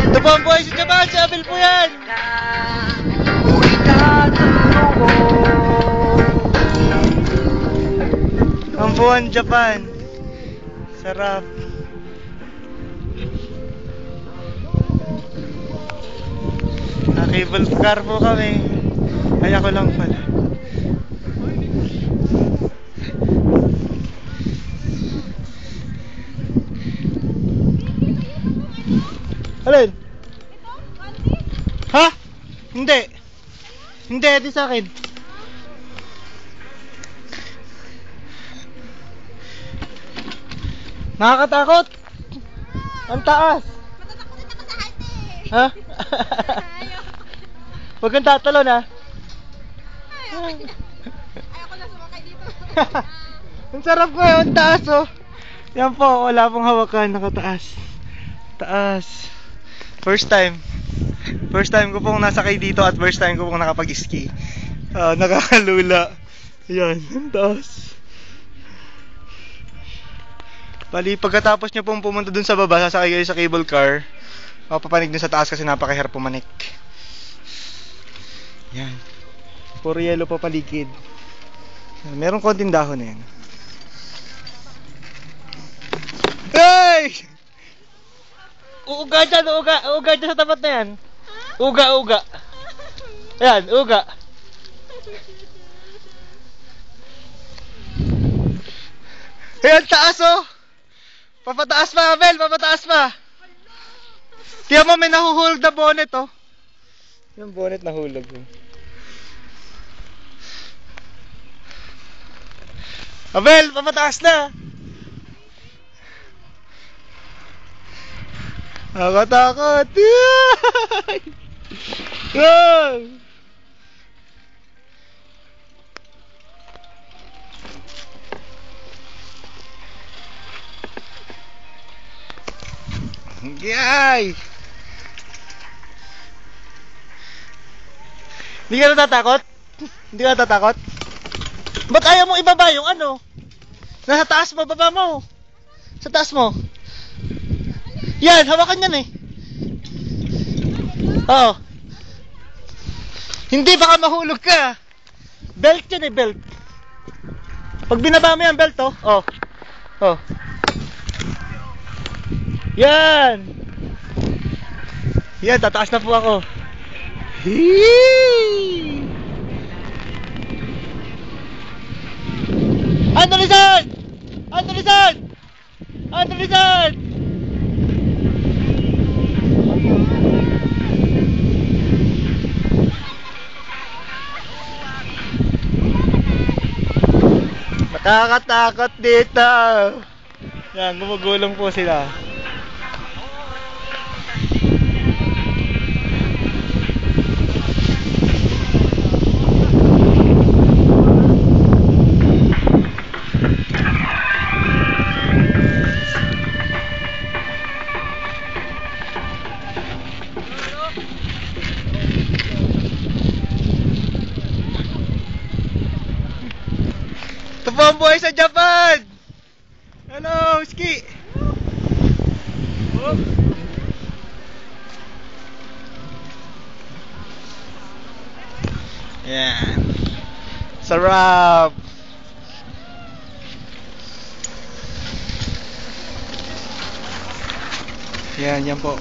Ito po ang buhay sa Japan, si Abel po yan! Ang buwan Japan. Sarap. Cable car po kami. Ay ako lang pala. Alin? Ha? Hindi. Hindi, di sa akin. Nakakatakot. Ang taas. Matatakotin ako sa height eh. Ha? Huwag kang tatalon ha. Ayoko na sumakay dito. Ang sarap ko yun, taas oh. Yan po, wala pong hawakan, nakataas. Taas. First time. First time ko pong nasakay dito at first time ko pong nakapag-ski. Nakakalula. Yan, ang taas. Bali, pagkatapos nyo pong pumunta dun sa baba, sasakay kayo sa cable car. Mapapanig dun sa taas kasi napakahirap pumanik. Yan. Puro yelo pa paligid. Merong konting dahon na yan. Hey! Uuga dyan, uuga. Uuga dyan sa tapat na yan. Uga, uga. Ayan, uga. Ayan, taas oh. Papataas pa, Abel, papataas pa. Tiyan mo, may nahuhulog na bonnet oh. Yung bonnet nahulog oh. Abel, papataas na. Nakatakot. Wow! Yay! Hindi ka natatakot? Hindi ka natatakot? Ba't ayaw mo ibaba yung ano? Nasa taas mo, baba mo. Sa taas mo. Yan, hawakan yan eh. Oo. Hindi, baka mahulog ka. Belt yan eh, belt. Pag binaba mo yan, belt oh. Oh. Oh. Yan. Yan, tataas na po ako. Hee! Andalisan! Andalisan! Andalisan! Nakakatakot dito. Yan, gumugulong po sila. Ito po ang buhay sa Japan! Hello, ski! Oh. Yan. Sarap! Yan po.